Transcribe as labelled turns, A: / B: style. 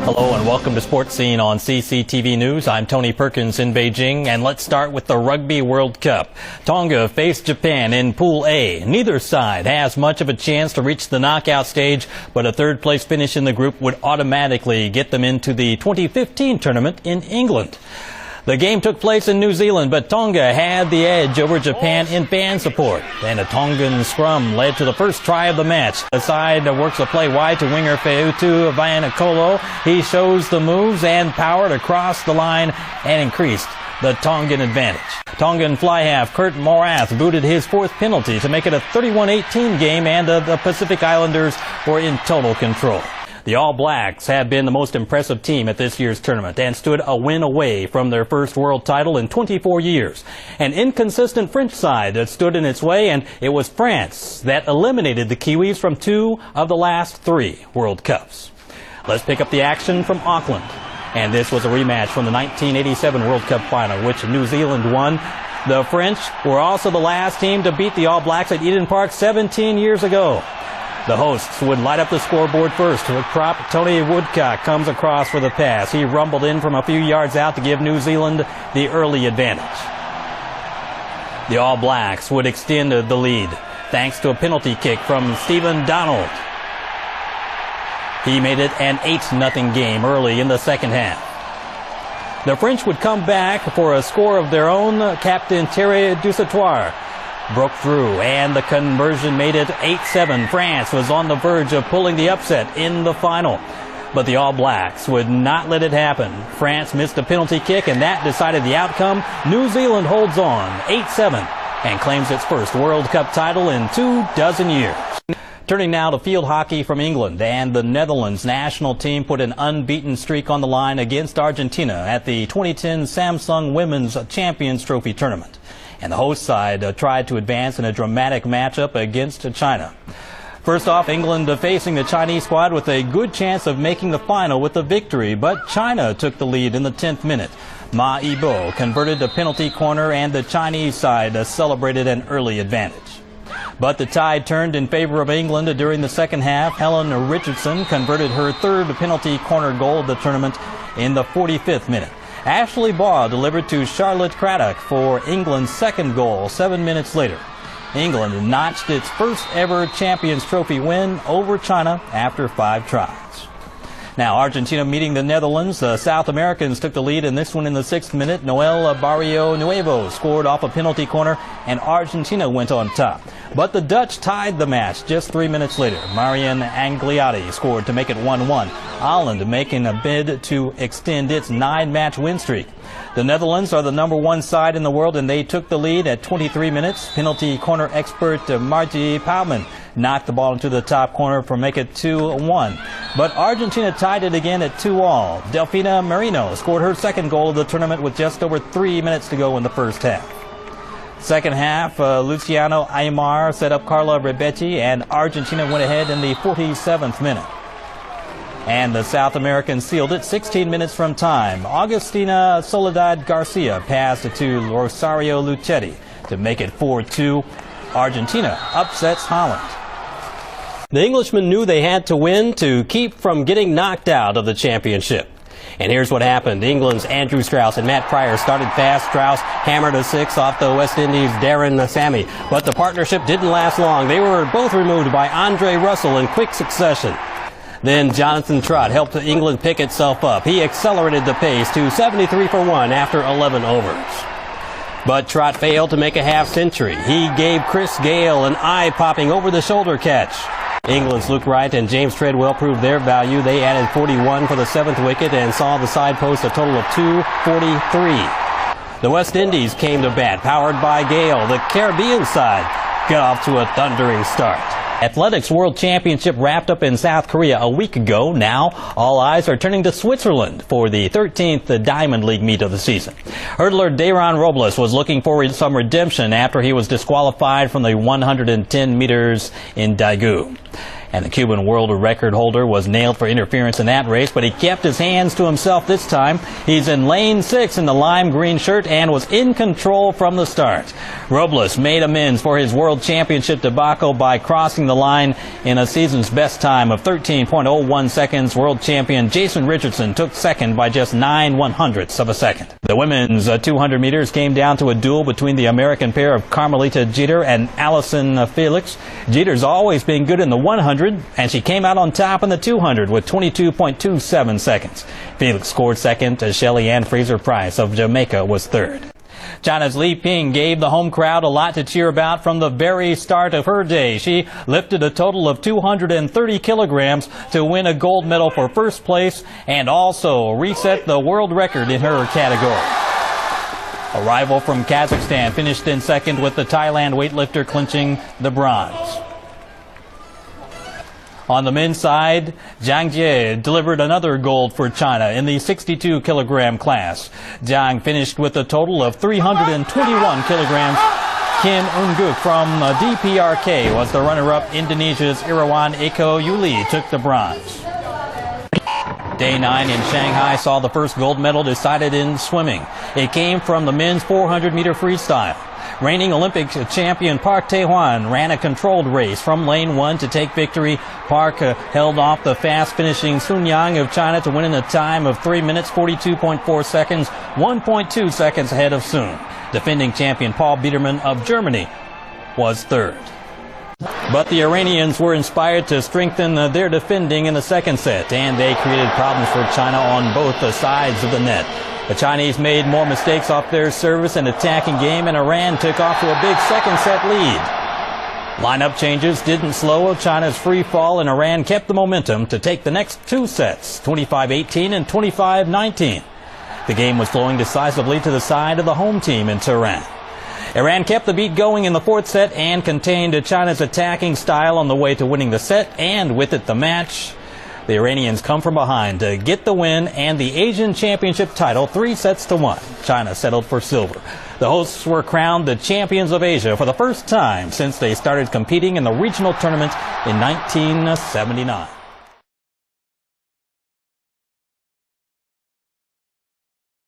A: Hello and welcome to Sports Scene on CCTV News. I'm Tony Perkins in Beijing, and let's start with the Rugby World Cup. Tonga faced Japan in Pool A. Neither side has much of a chance to reach the knockout stage, but a third-place finish in the group would automatically get them into the 2015 tournament in England. The game took place in New Zealand, but Tonga had the edge over Japan in band support. And a Tongan scrum led to the first try of the match. The side works a play wide to winger Feutu Vaianakolo. He shows the moves and power to cross the line and increased the Tongan advantage. Tongan fly half Kurt Morath booted his fourth penalty to make it a 31-18 game, and the Pacific Islanders were in total control. The All Blacks have been the most impressive team at this year's tournament and stood a win away from their first world title in 24 years. An inconsistent French side that stood in its way, and it was France that eliminated the Kiwis from 2 of the last 3 World Cups. Let's pick up the action from Auckland. And this was a rematch from the 1987 World Cup final, which New Zealand won. The French were also the last team to beat the All Blacks at Eden Park 17 years ago. The hosts would light up the scoreboard first. With prop Tony Woodcock comes across for the pass. He rumbled in from a few yards out to give New Zealand the early advantage. The All Blacks would extend the lead thanks to a penalty kick from Stephen Donald. He made it an 8-0 game early in the second half. The French would come back for a score of their own. Captain Thierry Dusautoir broke through, and the conversion made it 8-7. France was on the verge of pulling the upset in the final, but the All Blacks would not let it happen. France missed a penalty kick, and that decided the outcome. New Zealand holds on 8-7 and claims its first World Cup title in 24 years. Turning now to field hockey from England, and the Netherlands national team put an unbeaten streak on the line against Argentina at the 2010 Samsung Women's Champions Trophy tournament. And the host side tried to advance in a dramatic matchup against China. First off, England facing the Chinese squad with a good chance of making the final with a victory, but China took the lead in the 10th minute. Ma Yibo converted a penalty corner, and the Chinese side celebrated an early advantage. But the tide turned in favor of England during the second half. Helen Richardson converted her third penalty corner goal of the tournament in the 45th minute. Ashley Baugh delivered to Charlotte Craddock for England's second goal 7 minutes later. England notched its first ever Champions Trophy win over China after 5 tries. Now, Argentina meeting the Netherlands. The South Americans took the lead in this one in the 6th minute. Noel Barrio Nuevo scored off a penalty corner, and Argentina went on top. But the Dutch tied the match just 3 minutes later. Marian Angliotti scored to make it 1-1. Holland making a bid to extend its 9-match win streak. The Netherlands are the #1 side in the world, and they took the lead at 23 minutes. Penalty corner expert Margie Pauwman knocked the ball into the top corner for make it 2-1. But Argentina tied it again at 2-2. Delfina Marino scored her second goal of the tournament with just over 3 minutes to go in the first half. Second half, Luciano Aymar set up Carla Ribetti, and Argentina went ahead in the 47th minute. And the South Americans sealed it 16 minutes from time. Augustina Soledad Garcia passed to Rosario Luchetti to make it 4-2. Argentina upsets Holland. The Englishmen knew they had to win to keep from getting knocked out of the championship. And here's what happened. England's Andrew Strauss and Matt Pryor started fast. Strauss hammered a 6 off the West Indies' Darren Sammy. But the partnership didn't last long. They were both removed by Andre Russell in quick succession. Then Jonathan Trott helped England pick itself up. He accelerated the pace to 73 for 1 after 11 overs. But Trott failed to make a half-century. He gave Chris Gale an eye-popping over-the-shoulder catch. England's Luke Wright and James Treadwell proved their value. They added 41 for the 7th wicket and saw the side post a total of 243. The West Indies came to bat, powered by Gale. The Caribbean side got off to a thundering start. Athletics World Championship wrapped up in South Korea a week ago. Now, all eyes are turning to Switzerland for the 13th Diamond League meet of the season. Hurdler Dayron Robles was looking for some redemption after he was disqualified from the 110 meters in Daegu. And the Cuban world record holder was nailed for interference in that race, but he kept his hands to himself this time. He's in lane 6 in the lime green shirt and was in control from the start. Robles made amends for his world championship debacle by crossing the line in a season's best time of 13.01 seconds. World champion Jason Richardson took second by just 9/100ths of a second. The women's 200 meters came down to a duel between the American pair of Carmelita Jeter and Allison Felix. Jeter's always been good in the 100, and she came out on top in the 200 with 22.27 seconds. Felix scored second as Shelly Ann Fraser-Price of Jamaica was third. China's Li Ping gave the home crowd a lot to cheer about from the very start of her day. She lifted a total of 230 kilograms to win a gold medal for first place and also reset the world record in her category. A rival from Kazakhstan finished in second with the Thailand weightlifter clinching the bronze. On the men's side, Zhang Jie delivered another gold for China in the 62-kilogram class. Zhang finished with a total of 321 kilograms. Kim Eun-guk from DPRK was the runner-up. Indonesia's Irawan Eko Yuli took the bronze. Day 9 in Shanghai saw the first gold medal decided in swimming. It came from the men's 400-meter freestyle. Reigning Olympic champion Park Tae-hwan ran a controlled race from lane 1 to take victory. Park held off the fast-finishing Sun Yang of China to win in a time of 3 minutes 42.4 seconds, 1.2 seconds ahead of Sun. Defending champion Paul Biedermann of Germany was third. But the Iranians were inspired to strengthen their defending in the second set, and they created problems for China on both the sides of the net. The Chinese made more mistakes off their service and attacking game, and Iran took off to a big second set lead. Lineup changes didn't slow China's free fall, and Iran kept the momentum to take the next 2 sets, 25-18 and 25-19. The game was flowing decisively to the side of the home team in Tehran. Iran kept the beat going in the 4th set and contained China's attacking style on the way to winning the set, and with it the match. The Iranians come from behind to get the win and the Asian Championship title 3-1. China settled for silver. The hosts were crowned the champions of Asia for the first time since they started competing in the regional tournament in 1979.